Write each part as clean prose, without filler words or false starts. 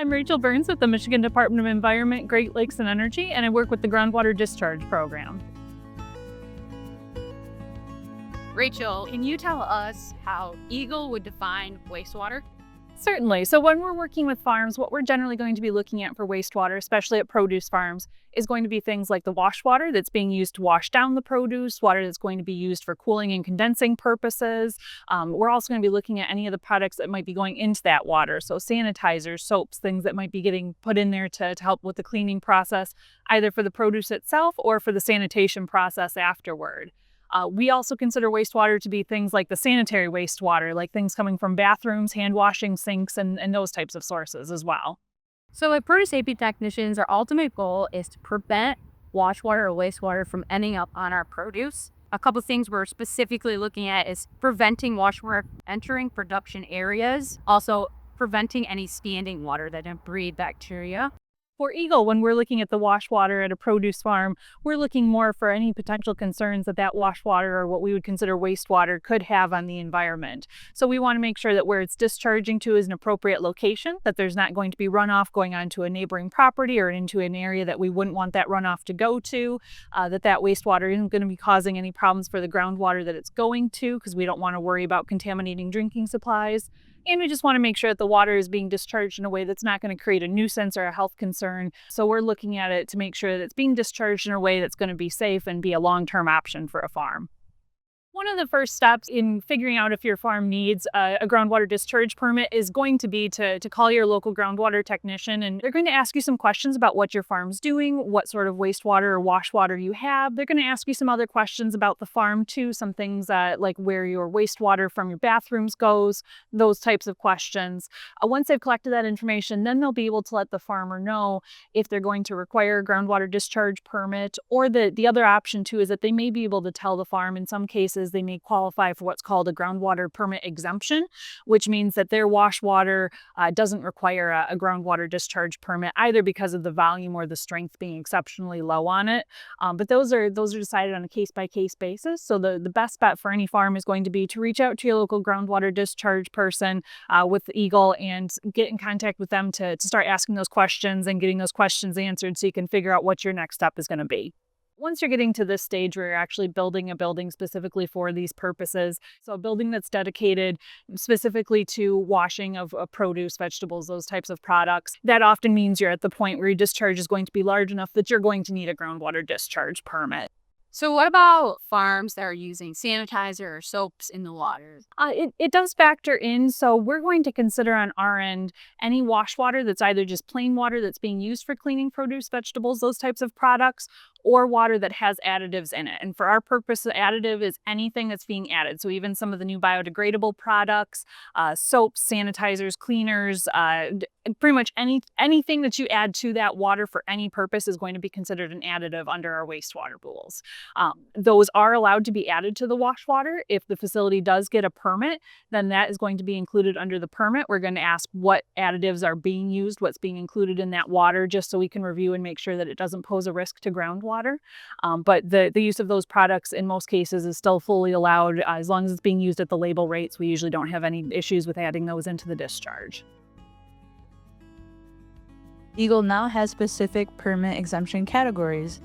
I'm Rachel Burns with the Michigan Department of Environment, Great Lakes and Energy, and I work with the Groundwater Discharge Program. Rachel, can you tell us how Eagle would define wastewater? Certainly. So when we're working with farms, what we're generally going to be looking at for wastewater, especially at produce farms, is going to be things like the wash water that's being used to wash down the produce, water that's going to be used for cooling and condensing purposes. We're also going to be looking at any of the products that might be going into that water. So sanitizers, soaps, things that might be getting put in there to help with the cleaning process, either for the produce itself or for the sanitation process afterward. We also consider wastewater to be things like the sanitary wastewater, like things coming from bathrooms, hand washing sinks, and those types of sources as well. So, as produce safety technicians, our ultimate goal is to prevent wash water or wastewater from ending up on our produce. A couple things we're specifically looking at is preventing wash water entering production areas, also preventing any standing water that can breed bacteria. For Eagle, when we're looking at the wash water at a produce farm, we're looking more for any potential concerns that wash water or what we would consider wastewater could have on the environment. So we want to make sure that where it's discharging to is an appropriate location, that there's not going to be runoff going onto a neighboring property or into an area that we wouldn't want that runoff to go to, that wastewater isn't going to be causing any problems for the groundwater that it's going to, because we don't want to worry about contaminating drinking supplies. And we just want to make sure that the water is being discharged in a way that's not going to create a nuisance or a health concern. So we're looking at it to make sure that it's being discharged in a way that's going to be safe and be a long-term option for a farm. One of the first steps in figuring out if your farm needs a groundwater discharge permit is going to be to call your local groundwater technician, and they're going to ask you some questions about what your farm's doing, what sort of wastewater or wash water you have. They're going to ask you some other questions about the farm too, some things like where your wastewater from your bathrooms goes, those types of questions. Once they've collected that information, then they'll be able to let the farmer know if they're going to require a groundwater discharge permit, or the other option too is that they may be able to tell the farm in some cases they may qualify for what's called a groundwater permit exemption, which means that their wash water doesn't require a groundwater discharge permit, either because of the volume or the strength being exceptionally low on it. But those are decided on a case-by-case basis. So the best bet for any farm is going to be to reach out to your local groundwater discharge person with Eagle and get in contact with them to start asking those questions and getting those questions answered so you can figure out what your next step is going to be. Once you're getting to this stage where you're actually building a building specifically for these purposes, so a building that's dedicated specifically to washing of produce, vegetables, those types of products, that often means you're at the point where your discharge is going to be large enough that you're going to need a groundwater discharge permit. So, what about farms that are using sanitizer or soaps in the water? It does factor in. So we're going to consider on our end any wash water that's either just plain water that's being used for cleaning produce, vegetables, those types of products, or water that has additives in it. And for our purpose, the additive is anything that's being added. So even some of the new biodegradable products, soaps, sanitizers, cleaners, pretty much anything that you add to that water for any purpose is going to be considered an additive under our wastewater rules. Those are allowed to be added to the wash water. If the facility does get a permit, then that is going to be included under the permit. We're going to ask what additives are being used, what's being included in that water, just so we can review and make sure that it doesn't pose a risk to groundwater. But the use of those products in most cases is still fully allowed as long as it's being used at the label rates. We usually don't have any issues with adding those into the discharge. Eagle now has specific permit exemption categories.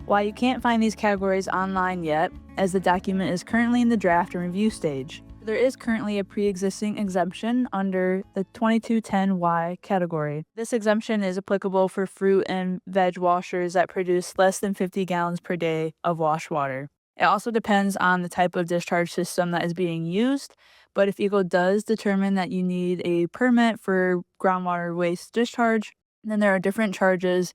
While you can't find these categories online yet, as the document is currently in the draft and review stage, there is currently a pre-existing exemption under the 2210Y category. This exemption is applicable for fruit and veg washers that produce less than 50 gallons per day of wash water. It also depends on the type of discharge system that is being used, but if Eagle does determine that you need a permit for groundwater waste discharge, then there are different charges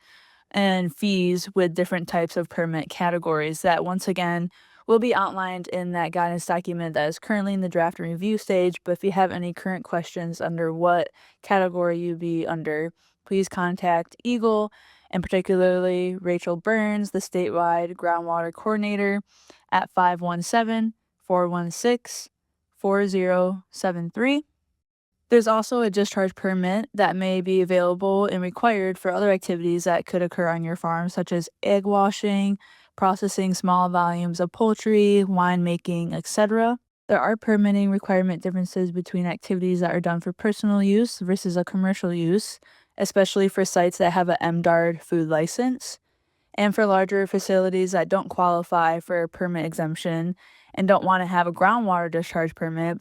and fees with different types of permit categories that, once again, will be outlined in that guidance document that is currently in the draft and review stage. But if you have any current questions under what category you'd be under, please contact Eagle, and particularly Rachel Burns, the statewide groundwater coordinator, at 517-416-4073. There's also a discharge permit that may be available and required for other activities that could occur on your farm, such as egg washing, processing small volumes of poultry, winemaking, etc. There are permitting requirement differences between activities that are done for personal use versus a commercial use, especially for sites that have a MDARD food license. And for larger facilities that don't qualify for a permit exemption and don't want to have a groundwater discharge permit,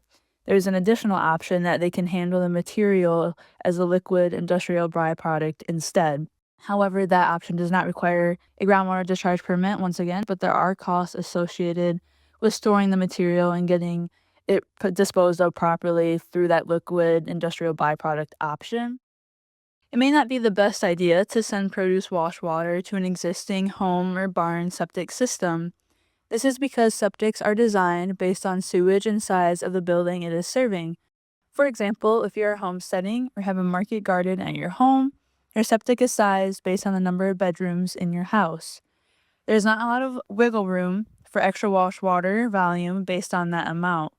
there's an additional option that they can handle the material as a liquid industrial byproduct instead. However, that option does not require a groundwater discharge permit once again, but there are costs associated with storing the material and getting it disposed of properly through that liquid industrial byproduct option. It may not be the best idea to send produce wash water to an existing home or barn septic system. This is because septics are designed based on sewage and size of the building it is serving. For example, if you're homesteading or have a market garden at your home, your septic is sized based on the number of bedrooms in your house. There's not a lot of wiggle room for extra wash water volume based on that amount.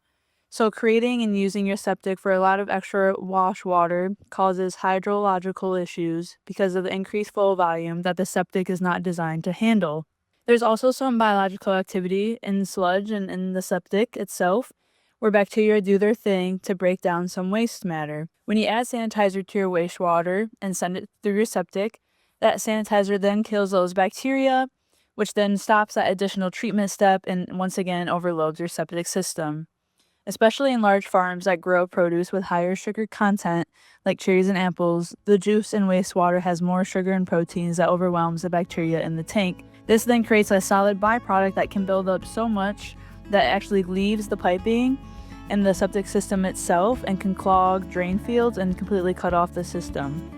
So creating and using your septic for a lot of extra wash water causes hydrological issues because of the increased flow volume that the septic is not designed to handle. There's also some biological activity in sludge and in the septic itself, where bacteria do their thing to break down some waste matter. When you add sanitizer to your wastewater and send it through your septic, that sanitizer then kills those bacteria, which then stops that additional treatment step and once again overloads your septic system. Especially in large farms that grow produce with higher sugar content, like cherries and apples, the juice in wastewater has more sugar and proteins that overwhelms the bacteria in the tank. This then creates a solid byproduct that can build up so much that actually leaves the piping and the septic system itself and can clog drain fields and completely cut off the system.